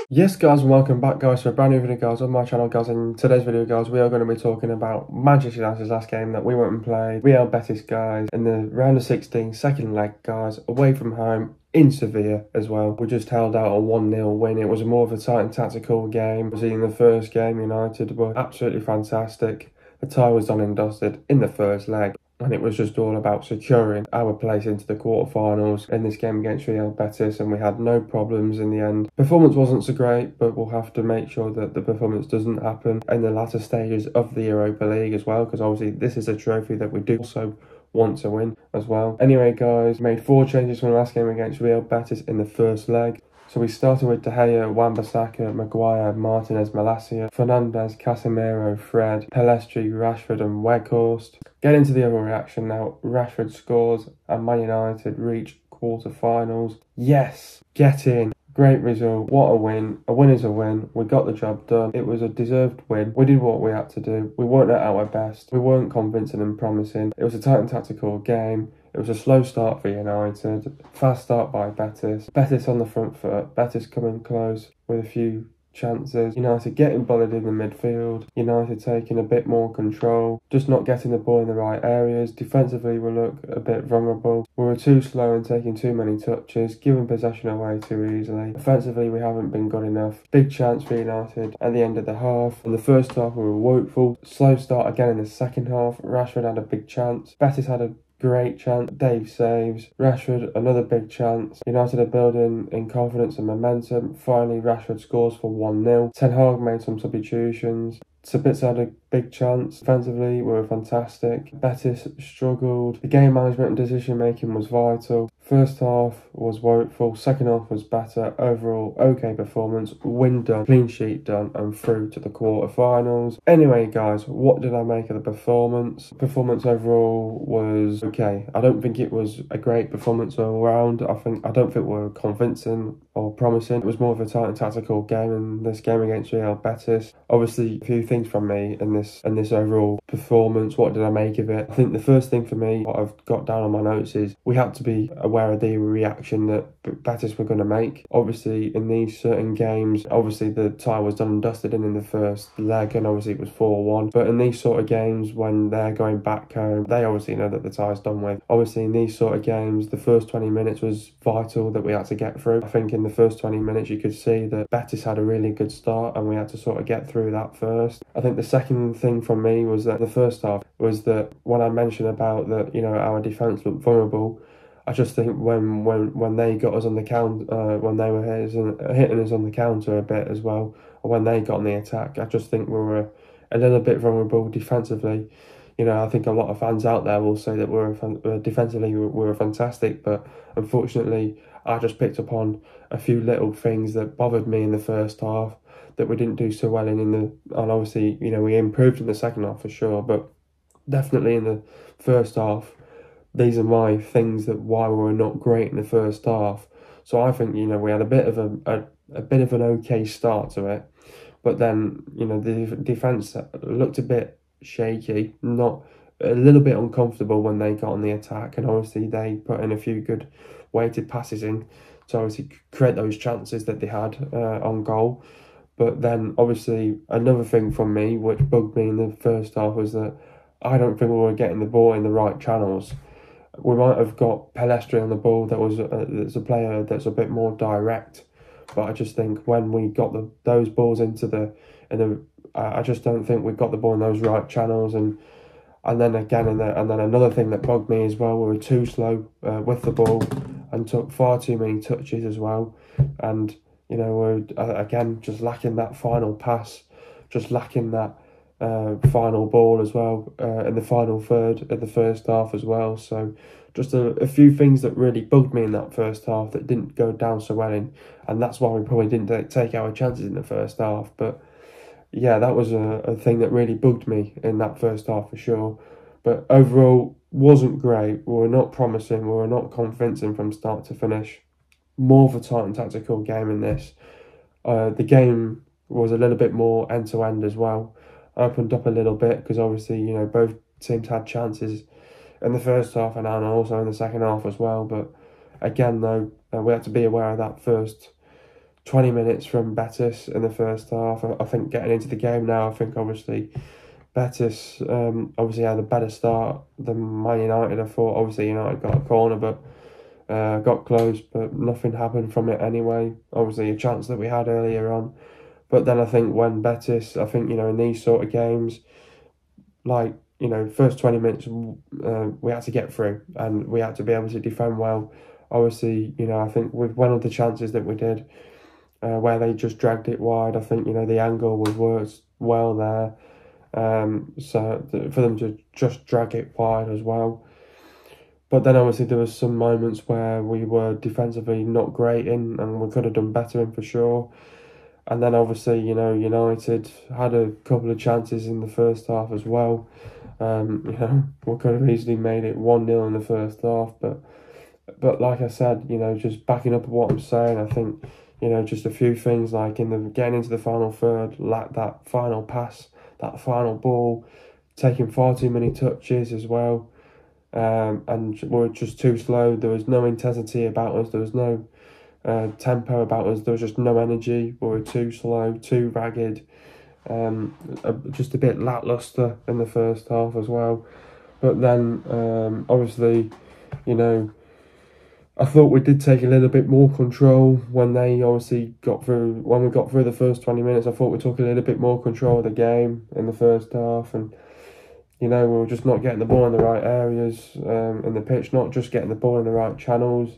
Yes guys, and welcome back guys to a brand new video guys on my channel guys. In today's video guys, we are going to be talking about Manchester United's last game that we went and played, Real Betis guys, in the round of 16, second leg guys, away from home in Sevilla as well. We just held out a 1-0 win. It was more of a tight and tactical game. Obviously in the first game United were absolutely fantastic. The tie was done and dusted in the first leg. And it was just all about securing our place into the quarterfinals in this game against Real Betis, and we had no problems in the end. Performance wasn't so great, but we'll have to make sure that the performance doesn't happen in the latter stages of the Europa League as well, because obviously this is a trophy that we do also want to win as well. Anyway guys, made 4 changes from the last game against Real Betis in the first leg. So we started with De Gea, Wan-Bissaka, Maguire, Martinez, Malacia, Fernandes, Casemiro, Fred, Pelestri, Rashford and Weghorst. Get into the other reaction now. Rashford scores and Man United reach quarter-finals. Yes, get in. Great result. What a win. A win is a win. We got the job done. It was a deserved win. We did what we had to do. We weren't at our best. We weren't convincing and promising. It was a tight and tactical game. It was a slow start for United. Fast start by Betis. Betis on the front foot. Betis coming close with a few chances. United getting bullied in the midfield. United taking a bit more control. Just not getting the ball in the right areas. Defensively we look a bit vulnerable. We were too slow and taking too many touches. Giving possession away too easily. Offensively we haven't been good enough. Big chance for United at the end of the half. In the first half we were woeful. Slow start again in the second half. Rashford had a big chance. Betis had a great chance. Dave saves. Rashford, another big chance. United are building in confidence and momentum. Finally, Rashford scores for 1-0. Ten Hag made some substitutions. Sabitzer had a big chance. Defensively, we were fantastic. Betis struggled. The game management and decision making was vital. First half was woeful. Second half was better. Overall, okay performance. Win done. Clean sheet done. And through to the quarterfinals. Anyway, guys, what did I make of the performance? Performance overall was okay. I don't think it was a great performance all round. I don't think we were convincing or promising. It was more of a tight and tactical game in this game against Real Betis. Obviously, a few things from me in this overall performance. What did I make of it? I think the first thing for me, what I've got down on my notes, is we had to be aware of the reaction that Betis were going to make. Obviously, in these certain games, obviously the tie was done and dusted in the first leg, and obviously it was 4-1. But in these sort of games, when they're going back home, they obviously know that the tie's done with. Obviously, in these sort of games, the first 20 minutes was vital that we had to get through. I think in the first 20 minutes, you could see that Betis had a really good start, and we had to sort of get through that first. I think the second thing from me was that the first half was that when I mentioned about that, our defence looked vulnerable, I just think when they got us on the counter, when they were hitting us on the counter a bit as well, or when they got on the attack, I just think we were a little bit vulnerable defensively. I think a lot of fans out there will say that defensively we were fantastic, but unfortunately I just picked up on a few little things that bothered me in the first half that we didn't do so well and obviously, we improved in the second half for sure, but definitely in the first half, these are my things that why we were not great in the first half. So I think, we had a bit of an okay start to it, but then, the defence looked a bit shaky, not a little bit uncomfortable when they got on the attack, and obviously they put in a few good weighted passes in to obviously create those chances that they had on goal. But then obviously another thing from me which bugged me in the first half was that I don't think we were getting the ball in the right channels. We might have got Pelestri on the ball that's a player that's a bit more direct, but I just think when we got those balls I just don't think we got the ball in those right channels, and then another thing that bugged me as well, we were too slow with the ball and took far too many touches as well, and we're again just lacking that final pass, just lacking that final ball as well in the final third of the first half as well. So just a few things that really bugged me in that first half that didn't go down so well and that's why we probably didn't take our chances in the first half. But yeah, that was a thing that really bugged me in that first half for sure. But overall, wasn't great. We were not promising. We were not convincing from start to finish. More of a tight and tactical game in this. The game was a little bit more end-to-end as well. Opened up a little bit because obviously, both teams had chances in the first half and also in the second half as well. But again, though, we had to be aware of that first 20 minutes from Betis in the first half. I think getting into the game now, I think obviously Betis obviously had a better start than Man United. I thought obviously United got a corner, but got close, but nothing happened from it anyway. Obviously a chance that we had earlier on. But then I think when Betis, I think, in these sort of games, like, first 20 minutes, we had to get through and we had to be able to defend well. Obviously, I think with one of the chances that we did, where they just dragged it wide, I think, the angle was worked well there. So for them to just drag it wide as well. But then obviously there was some moments where we were defensively not great in and we could have done better in for sure. And then obviously, United had a couple of chances in the first half as well. We could have easily made it 1-0 in the first half. But like I said, just backing up what I'm saying, I think, just a few things like getting into the final third, like that final pass, that final ball, taking far too many touches as well. And we were just too slow. There was no intensity about us. There was no tempo about us. There was just no energy. We were too slow, too ragged, just a bit lackluster in the first half as well. But then obviously, I thought we did take a little bit more control when they obviously when we got through the first 20 minutes. I thought we took a little bit more control of the game in the first half, and we were just not getting the ball in the right areas in the pitch, not just getting the ball in the right channels.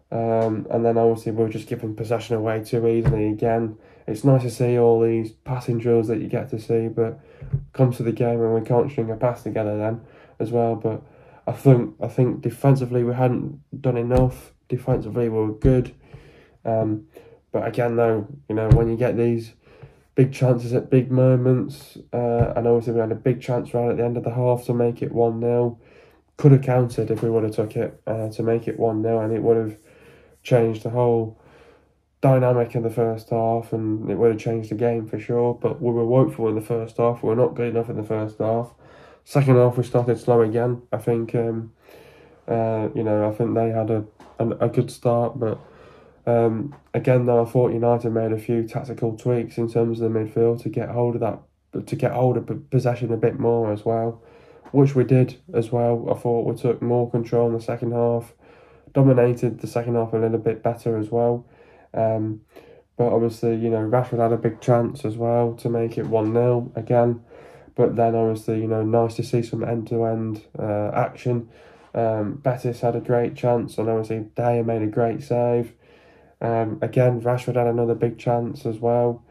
And then obviously we were just giving possession away too easily again. It's nice to see all these passing drills that you get to see, but comes to the game and we can't string a pass together then as well. But I think defensively we hadn't done enough. Defensively we were good. But again though, when you get these big chances at big moments, and obviously we had a big chance right at the end of the half to make it 1-0. Could have counted if we would have took it to make it 1-0, and it would have changed the whole dynamic in the first half, and it would have changed the game for sure. But we were woeful in the first half. We were not good enough in the first half. Second half we started slow again. I think I think they had a good start, but again though, I thought United made a few tactical tweaks in terms of the midfield to get hold of possession a bit more as well, which we did as well. I thought we took more control in the second half, dominated the second half a little bit better as well. But obviously, Rashford had a big chance as well to make it 1-0 again. But then obviously, nice to see some end-to-end action. Betis had a great chance, and obviously De Gea made a great save. Again, Rashford had another big chance as well.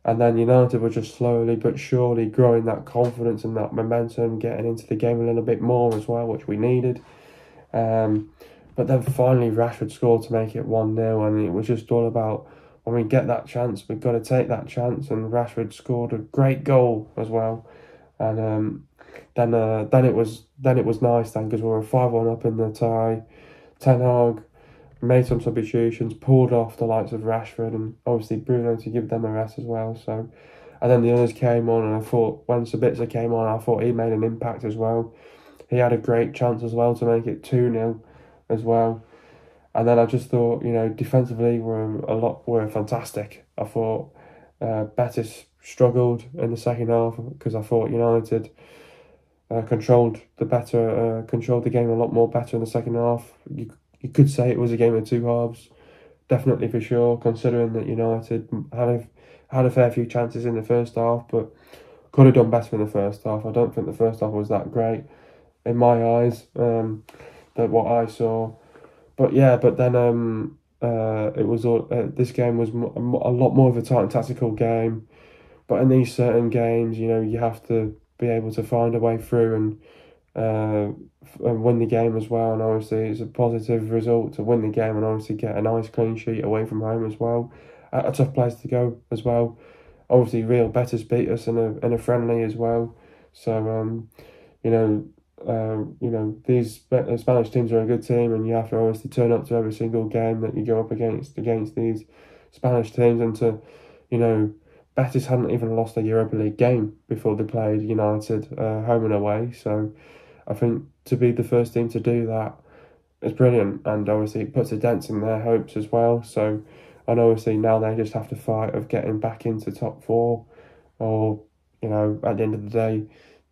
And then United were just slowly but surely growing that confidence and that momentum, getting into the game a little bit more as well, which we needed. But then finally Rashford scored to make it 1-0, and it was just all about, when we get that chance, we've got to take that chance, and Rashford scored a great goal as well. And then it was nice then, because we were 5-1 up in the tie. Ten Hag made some substitutions, pulled off the likes of Rashford and obviously Bruno to give them a rest as well. So, and then the others came on, and I thought when Sabitzer came on, I thought he made an impact as well. He had a great chance as well to make it 2-0 as well. And then I just thought, defensively we're fantastic. I thought Betis struggled in the second half because I thought United controlled the game a lot more better in the second half. You could say it was a game of two halves, definitely for sure, considering that United had a fair few chances in the first half, but could have done better in the first half. I don't think the first half was that great in my eyes, that what I saw. But then it was this game was a lot more of a tight and tactical game. But in these certain games, you have to be able to find a way through and win the game as well. And obviously it's a positive result to win the game and obviously get a nice clean sheet away from home as well. A tough place to go as well. Obviously Real Betis beat us in a friendly as well. So these Spanish teams are a good team, and you have to obviously turn up to every single game that you go up against these Spanish teams. And Betis hadn't even lost a Europa League game before they played United home and away. So I think to be the first team to do that it's brilliant, and obviously it puts a dent in their hopes as well. So, and obviously now they just have to fight of getting back into top four, or, you know, at the end of the day,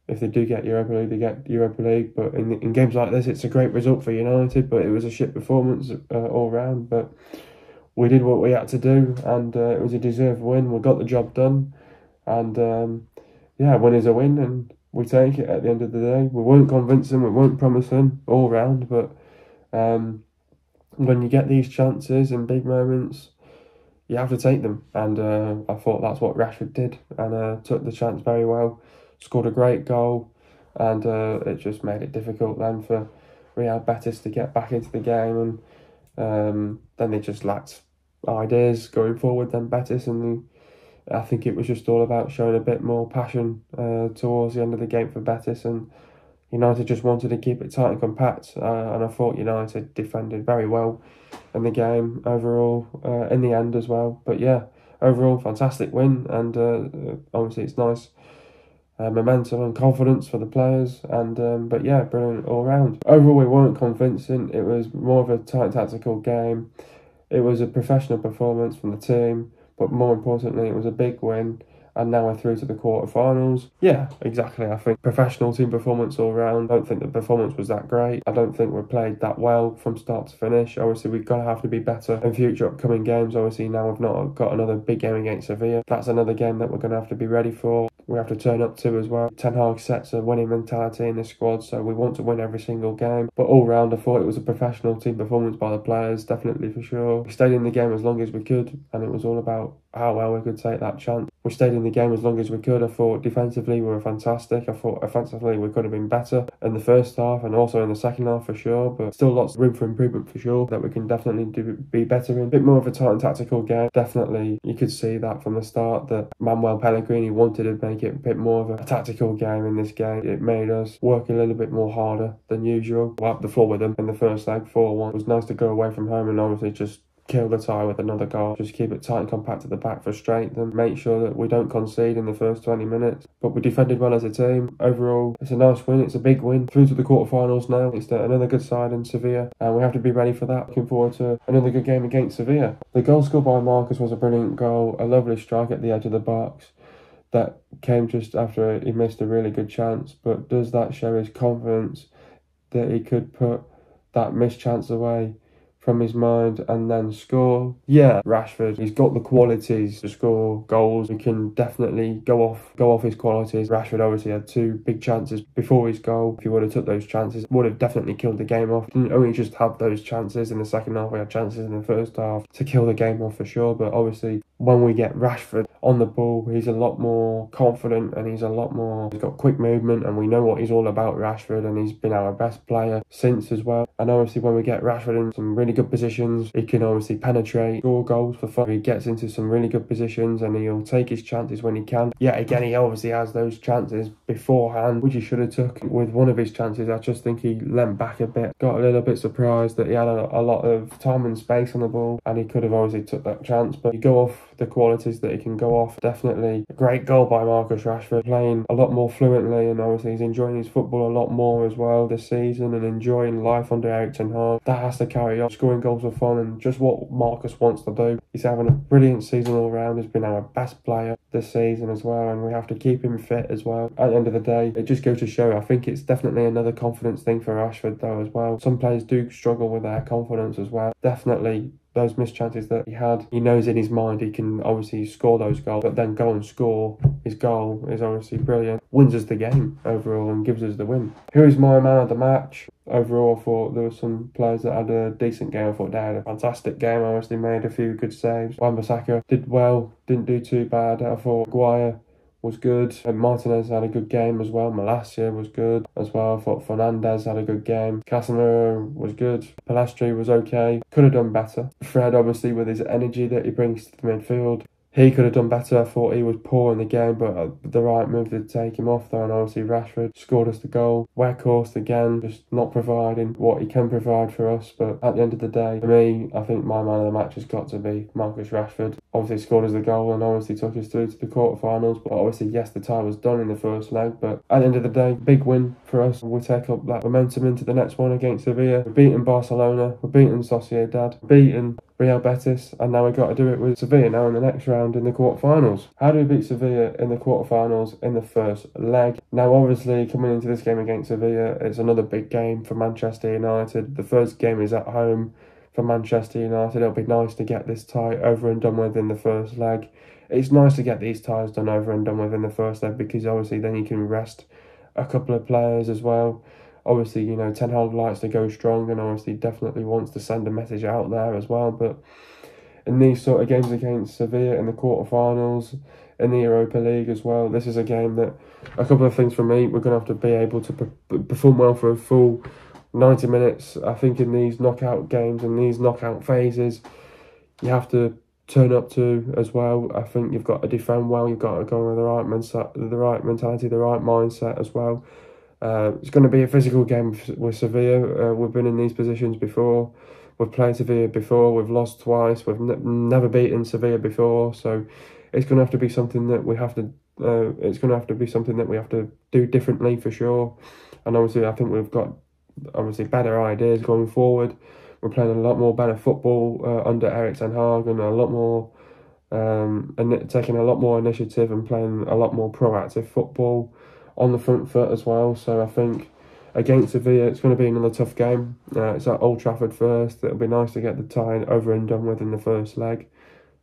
if they do get Europa League, they get Europa League. But in games like this, it's a great result for United, but it was a shit performance all round. But we did what we had to do, and it was a deserved win. We got the job done, and yeah, win is a win, and we take it at the end of the day. We weren't convincing, we weren't promising all round, but when you get these chances in big moments, you have to take them. And I thought that's what Rashford did, and took the chance very well, scored a great goal, and it just made it difficult then for Real Betis to get back into the game, and then they just lacked ideas going forward then, Betis, and I think it was just all about showing a bit more passion towards the end of the game for Betis, and United just wanted to keep it tight and compact, and I thought United defended very well in the game overall, in the end as well. But yeah, overall, fantastic win, and obviously it's nice momentum and confidence for the players, and but yeah, brilliant all round. Overall, we weren't convincing. It was more of a tight tactical game. It was a professional performance from the team, but more importantly, it was a big win, and now we're through to the quarterfinals. Yeah, exactly. I think professional team performance all round. I don't think the performance was that great. I don't think we played that well from start to finish. Obviously, we're going to have to be better in future upcoming games. Obviously, now we've not got another big game against Sevilla. That's another game that we're going to have to be ready for. We have to turn up to as well. Ten Hag sets a winning mentality in the squad, so we want to win every single game. But all round, I thought it was a professional team performance by the players, definitely for sure. We stayed in the game as long as we could, and it was all about how well we could take that chance. We stayed in the game as long as we could. I thought defensively we were fantastic. I thought offensively we could have been better in the first half and also in the second half for sure, but still lots of room for improvement for sure that we can definitely be better in. A bit more of a tight and tactical game. Definitely you could see that from the start that Manuel Pellegrini wanted to make it a bit more of a tactical game in this game. It made us work a little bit more harder than usual. Wipe the floor with them in the first leg, 4-1. It was nice to go away from home and obviously just kill the tie with another goal. Just keep it tight and compact at the back, frustrate them, make sure that we don't concede in the first 20 minutes. But we defended well as a team. Overall, it's a nice win. It's a big win. Through to the quarterfinals now. It's another good side in Sevilla, and we have to be ready for that. Looking forward to another good game against Sevilla. The goal scored by Marcus was a brilliant goal, a lovely strike at the edge of the box that came just after he missed a really good chance. But does that show his confidence that he could put that missed chance away from his mind and then score? Yeah, Rashford, he's got the qualities to score goals. We can definitely go off his qualities. Rashford obviously had two big chances before his goal. If he would have took those chances, would have definitely killed the game off. Didn't only just have those chances in the second half, we had chances in the first half to kill the game off for sure. But obviously when we get Rashford on the ball, he's a lot more confident, and he's got quick movement, and we know what he's all about, Rashford, and he's been our best player since as well. And obviously when we get Rashford in some really good positions, he can obviously penetrate, score goals for fun. He gets into some really good positions and he'll take his chances when he can. Yeah, again, he obviously has those chances beforehand, which he should have took. With one of his chances, I just think he leant back a bit, got a little bit surprised that he had a lot of time and space on the ball, and he could have obviously took that chance. But you go off the qualities that he can go off. Definitely a great goal by Marcus Rashford, playing a lot more fluently, and obviously he's enjoying his football a lot more as well this season and enjoying life under Eric Ten Hag. That has to carry on. Scoring goals for fun and just what Marcus wants to do. He's having a brilliant season all round. He's been our best player this season as well, and we have to keep him fit as well. At the end of the day, it just goes to show, I think it's definitely another confidence thing for Rashford though as well. Some players do struggle with their confidence as well. Definitely those missed chances that he had, he knows in his mind he can obviously score those goals, but then go and score his goal is obviously brilliant. Wins us the game overall and gives us the win. Who is my man of the match? Overall, I thought there were some players that had a decent game. I thought they had a fantastic game. Obviously made a few good saves. Wan-Bissaka did well, didn't do too bad. I thought Maguire was good, and Martinez had a good game as well. Malacia was good as well. I thought Fernandez had a good game. Casemiro was good. Palestri was okay. Could have done better. Fred, obviously, with his energy that he brings to the midfield, He could have done better. I thought he was poor in the game, but the right move to take him off though, and obviously Rashford scored us the goal. Weghorst again, just not providing what he can provide for us, but at the end of the day, for me, I think my man of the match has got to be Marcus Rashford. Obviously scored us the goal and obviously took us through to the quarterfinals, but obviously, yes, the tie was done in the first leg, but at the end of the day, big win for us. We'll take up that momentum into the next one against Sevilla. We've beaten Barcelona, we've beaten Sociedad, beaten Real Betis, and now we've got to do it with Sevilla now in the next round in the quarterfinals. How do we beat Sevilla in the quarterfinals in the first leg? Now, obviously, coming into this game against Sevilla, it's another big game for Manchester United. The first game is at home for Manchester United. It'll be nice to get this tie over and done with in the first leg. It's nice to get these ties done over and done with in the first leg, because obviously then you can rest a couple of players as well. Obviously, you know, Ten Hag likes to go strong and obviously definitely wants to send a message out there as well. But in these sort of games against Sevilla in the quarterfinals, in the Europa League as well, this is a game that, a couple of things for me, we're going to have to be able to perform well for a full 90 minutes. I think in these knockout games, in these knockout phases, you have to turn up to as well. I think you've got to defend well, you've got to go with the right mentality, the right mindset as well. It's going to be a physical game with Sevilla. We've been in these positions before. We've played Sevilla before. We've lost twice. We've never beaten Sevilla before. So it's going to have to be something that we have to. It's going to have to be something that we have to do differently for sure. And obviously, I think we've got better ideas going forward. We're playing a lot more better football under Erik ten Hag, and a lot more, and taking a lot more initiative and playing a lot more proactive football on the front foot as well. So I think against Sevilla, it's going to be another tough game. It's at Old Trafford first. It'll be nice to get the tie over and done with in the first leg.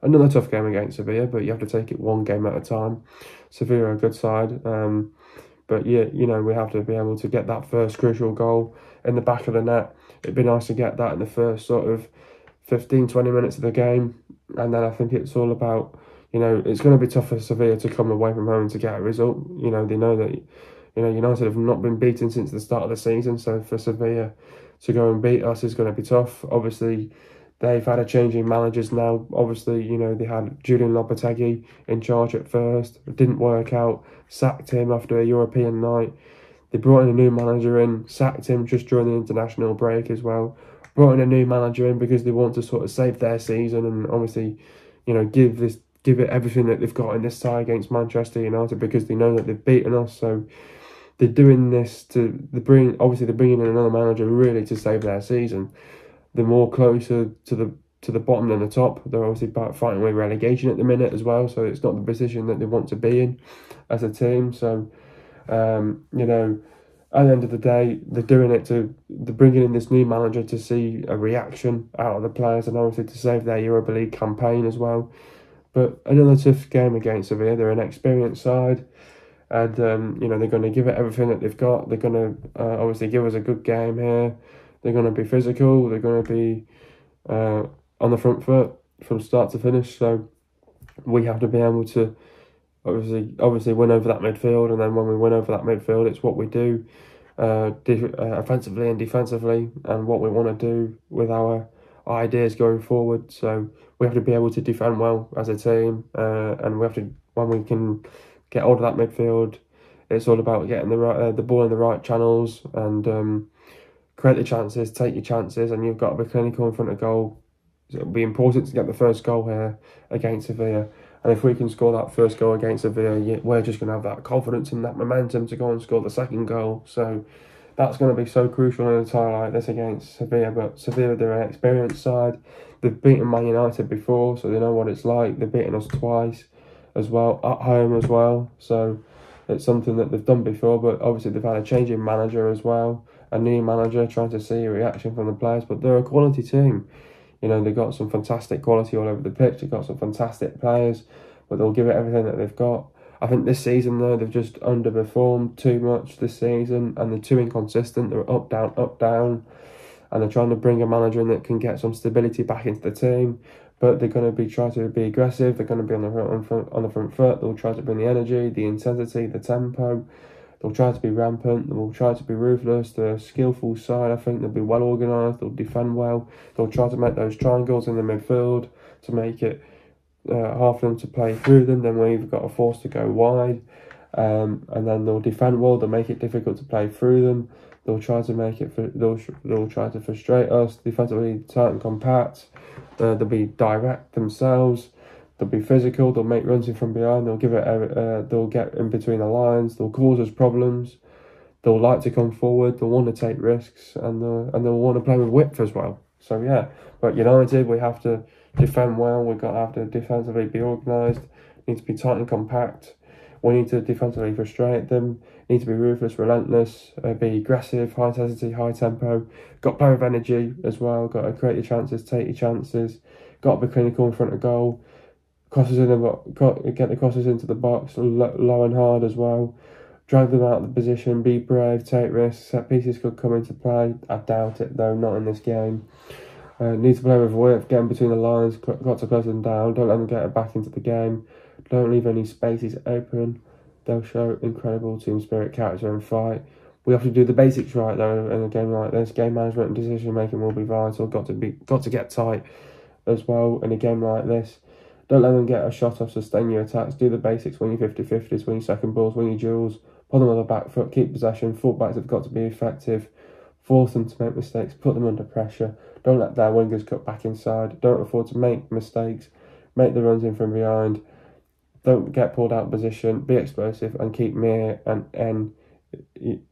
Another tough game against Sevilla, but you have to take it one game at a time. Sevilla are a good side. But yeah, you know, we have to be able to get that first crucial goal in the back of the net. It'd be nice to get that in the first sort of 15-20 minutes of the game. And then I think it's all about, you know, it's going to be tough for Sevilla to come away from home to get a result. You know, they know that, you know, United have not been beaten since the start of the season. So for Sevilla to go and beat us is going to be tough. Obviously, they've had a change in managers now. Obviously, you know, they had Julian Lopetegui in charge at first. It didn't work out. Sacked him after a European night. They brought in a new manager in. Sacked him just during the international break as well. Brought in a new manager in because they want to sort of save their season and obviously, you know, give it everything that they've got in this tie against Manchester United, because they know that they've beaten us. So they're doing this they're bringing in another manager really to save their season. They're more closer to the bottom than the top. They're obviously fighting with relegation at the minute as well, so it's not the position that they want to be in as a team. So, you know, at the end of the day, they're bringing in this new manager to see a reaction out of the players and obviously to save their Europa League campaign as well. But another tough game against Sevilla. They're an experienced side, and you know, they're going to give it everything that they've got. They're going to obviously give us a good game here. They're going to be physical. They're going to be on the front foot from start to finish. So we have to be able to obviously win over that midfield. And then when we win over that midfield, it's what we do offensively and defensively, and what we want to do with our ideas going forward. So we have to be able to defend well as a team, and we have to, when we can get hold of that midfield, it's all about getting the ball in the right channels and create the chances, take your chances, and you've got to be clinical in front of goal. It'll be important to get the first goal here against Sevilla. And if we can score that first goal against Sevilla, we're just going to have that confidence and that momentum to go and score the second goal. So that's going to be so crucial in a tie like this against Sevilla. But Sevilla, they're an experienced side. They've beaten Man United before, so they know what it's like. They've beaten us twice as well, at home as well. So it's something that they've done before, but obviously they've had a change in manager as well. A new manager, trying to see a reaction from the players, but they're a quality team. You know, they've got some fantastic quality all over the pitch. They've got some fantastic players, but they'll give it everything that they've got. I think this season, though, they've just underperformed too much this season, and they're too inconsistent. They're up, down, and they're trying to bring a manager in that can get some stability back into the team. But they're going to try to be aggressive. They're going to be on the front foot. They'll try to bring the energy, the intensity, the tempo. They'll try to be rampant. They'll try to be ruthless. They're a skillful side. I think they'll be well organised. They'll defend well. They'll try to make those triangles in the midfield to make it half of them to play through them, then we've got a force to go wide. And then they'll defend well. They'll make it difficult to play through them. They'll try to make it. They'll try to frustrate us. Defensively tight and compact. They'll be direct themselves. They'll be physical. They'll make runs in from behind. They'll give it. They'll get in between the lines. They'll cause us problems. They'll like to come forward. They'll want to take risks, and they'll want to play with width as well. So yeah, but United, we have to defend well. We've got to have to defensively be organised. Need to be tight and compact. We need to defensively frustrate them. Need to be ruthless, relentless, be aggressive, high intensity, high tempo. Got to play with energy as well. Got to create your chances, take your chances. Got to be clinical in front of goal. Crosses in the get the crosses into the box, low and hard as well. Drag them out of the position. Be brave, take risks. Set pieces could come into play. I doubt it though. Not in this game. Need to play with width, get in between the lines, got to close them down, don't let them get it back into the game, don't leave any spaces open. They'll show incredible team spirit, character and fight. We have to do the basics right though in a game like this. Game management and decision making will be vital, got to get tight as well in a game like this. Don't let them get a shot off, sustain your attacks, do the basics, win your 50-50s, win your second balls, win your duels, put them on the back foot, keep possession, fullbacks have got to be effective. Force them to make mistakes, put them under pressure. Don't let their wingers cut back inside. Don't afford to make mistakes. Make the runs in from behind. Don't get pulled out of position. Be explosive and keep Mir and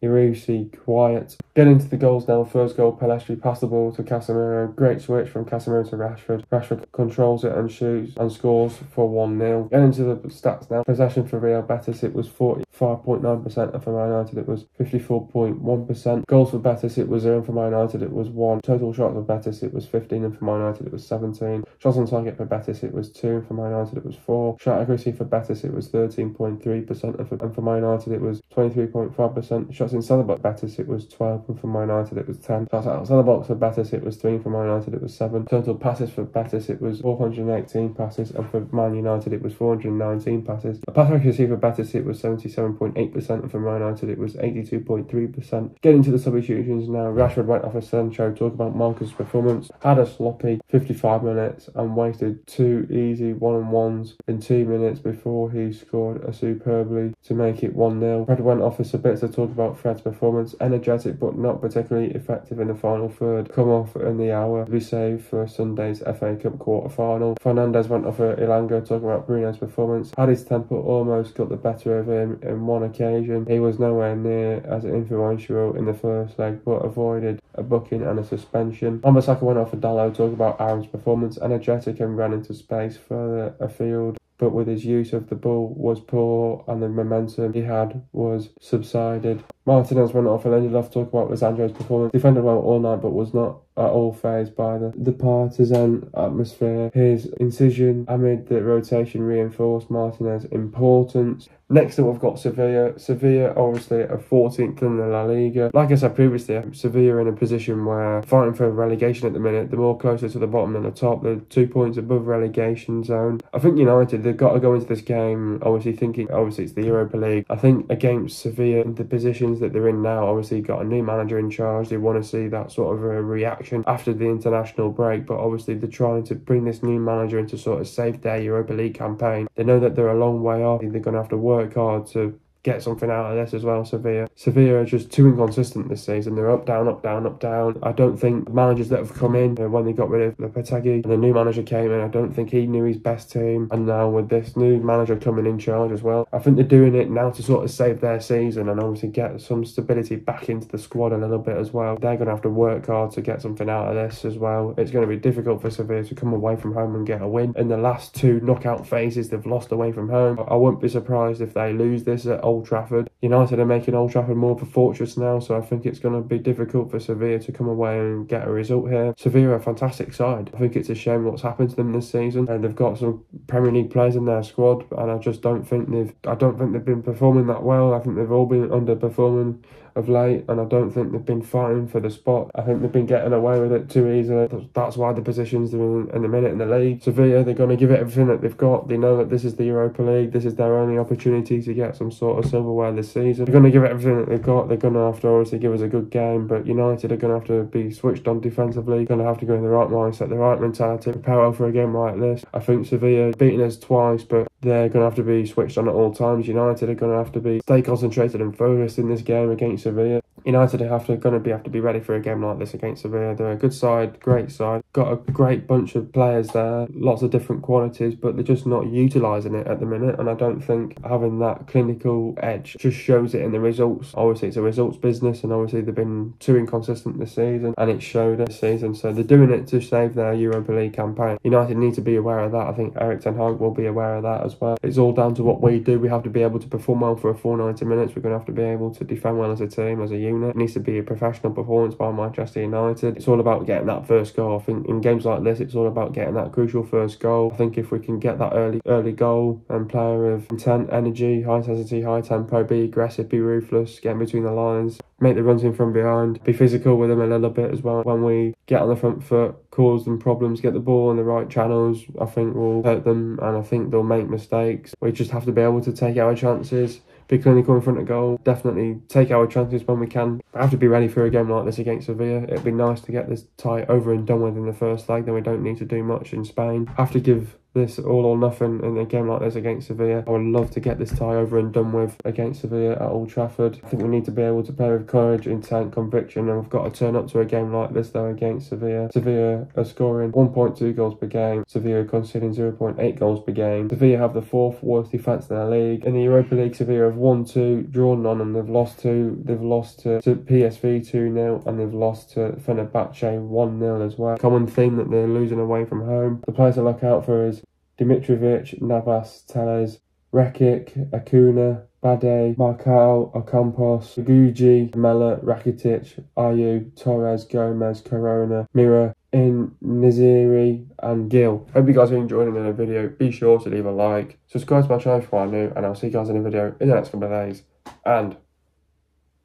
Irusi quiet. Get into the goals now. First goal, Pelestri passed the ball to Casemiro. Great switch from Casemiro to Rashford. Rashford controls it and shoots and scores for 1-0. Get into the stats now. Possession for Real Betis, it was 45.9%, and for Man United it was 54.1%. Goals for Betis, it was 0, and for Man United it was 1. Total shots for Betis, it was 15, and for Man United it was 17. Shots on target for Betis, it was 2, and for Man United it was 4. Shot accuracy for Betis, it was 13.3%, and for Man United it was 23.5%. Shots inside the box Betis, it was 12, and for Man United it was 10. Shots outside the box for Betis, it was 3, and for Man United it was 7. Total passes for Betis, it was 418 passes, and for Man United it was 419 passes. The pass accuracy for Betis, it was 77.8%, and for Man United it was 82.3%. Getting to the substitutions now. Rashford went off as Sancho. Talk about Marcus' performance. Had a sloppy 55 minutes and wasted 2 easy 1-on-1s in 2 minutes before he scored a superbly to make it 1-0. Fred went off as Sabitzer. Talk about Fred's performance. Energetic but not particularly effective in the final third. Come off in the hour to be saved for Sunday's FA Cup quarter final. Fernandez went off for Ilanga. Talk about Bruno's performance. Had his temper almost got the better of him in one occasion. He was nowhere near as influential in the first leg but avoided a booking and a suspension. Wan-Bissaka went off for Dalot. Talk about Aaron's performance. Energetic and ran into space further afield, but with his use of the ball was poor and the momentum he had was subsided. Martinez went off for Lindelof. Talk about Lisandro's performance. Defended well all night but was not at all fazed by the partisan atmosphere. His incision amid the rotation reinforced Martinez's importance. Next up we've got Sevilla. Sevilla obviously are 14th in the La Liga. Like I said previously, Sevilla are in a position where fighting for relegation at the minute. They're more closer to the bottom than the top. They're 2 points above relegation zone. I think United, they've got to go into this game obviously thinking, obviously it's the Europa League. I think against Sevilla, the positions that they're in now, obviously got a new manager in charge. They want to see that sort of a reaction after the international break, but obviously they're trying to bring this new manager in to sort of save their Europa League campaign. They know that they're a long way off. They're going to have to work hard to get something out of this as well, Sevilla. Sevilla are just too inconsistent this season. They're up, down, up, down, up, down. I don't think managers that have come in, when they got rid of Lopetegui and the new manager came in, I don't think he knew his best team. And now with this new manager coming in charge as well, I think they're doing it now to sort of save their season and obviously get some stability back into the squad a little bit as well. They're going to have to work hard to get something out of this as well. It's going to be difficult for Sevilla to come away from home and get a win. In the last 2 knockout phases, they've lost away from home. I wouldn't be surprised if they lose this at Old Trafford. United are making Old Trafford more of a fortress now, so I think it's going to be difficult for Sevilla to come away and get a result here. Sevilla are a fantastic side. I think it's a shame what's happened to them this season, and they've got some Premier League players in their squad, and I just don't think they've been performing that well. I think they've all been underperforming of late, and I don't think they've been fighting for the spot. I think they've been getting away with it too easily. That's why the positions they're in the minute in the league. Sevilla, they're going to give it everything that they've got. They know that this is the Europa League. This is their only opportunity to get some sort of silverware this season. They're going to give it everything that they've got. They're going to have to obviously give us a good game, but United are going to have to be switched on defensively. Going to have to go in the right mindset, the right mentality, prepare well for a game like this. I think Sevilla beaten us twice, but they're going to have to be switched on at all times. United are going to have to stay concentrated and focused in this game against Sevilla. United are have to be ready for a game like this against Sevilla. They're a good side, great side, got a great bunch of players there, lots of different qualities, but they're just not utilising it at the minute. And I don't think having that clinical edge just shows it in the results. Obviously, it's a results business, and obviously they've been too inconsistent this season, and it showed this season. So they're doing it to save their Europa League campaign. United need to be aware of that. I think Erik ten Hag will be aware of that as well. It's all down to what we do. We have to be able to perform well for a full 90 minutes. We're going to have to be able to defend well as a team, as a unit. It needs to be a professional performance by Manchester United. It's all about getting that first goal. I think in games like this, it's all about getting that crucial first goal. I think if we can get that early goal and play with intent, energy, high intensity, high tempo, be aggressive, be ruthless, get in between the lines, make the runs in from behind, be physical with them a little bit as well. When we get on the front foot, cause them problems, get the ball in the right channels, I think we'll hurt them, and I think they'll make mistakes. We just have to be able to take our chances, be clinical in front of goal, definitely take our chances when we can. I have to be ready for a game like this against Sevilla. It'd be nice to get this tie over and done with in the first leg, then we don't need to do much in Spain. Have to give this all or nothing in a game like this against Sevilla. I would love to get this tie over and done with against Sevilla at Old Trafford. I think we need to be able to play with courage, intent, conviction, and we've got to turn up to a game like this though against Sevilla. Sevilla are scoring 1.2 goals per game. Sevilla are conceding 0.8 goals per game. Sevilla have the 4th worst defence in the league. In the Europa League, Sevilla have won 2, drawn none, and they've lost 2. They've lost to PSV 2-0, and they've lost to Fenerbahce 1-0 as well. Common theme that they're losing away from home. The players to look out for is Dimitrovic, Navas, Telles, Rekic, Acuna, Bade, Marcao, Ocampos, Guji, Mela, Rakitic, Ayew, Torres, Gomez, Corona, Mira, Niziri and Gil. Hope you guys are enjoying the video. Be sure to leave a like, subscribe to my channel if you are new, and I'll see you guys in a video in the next couple of days. And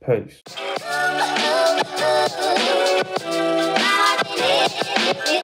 peace.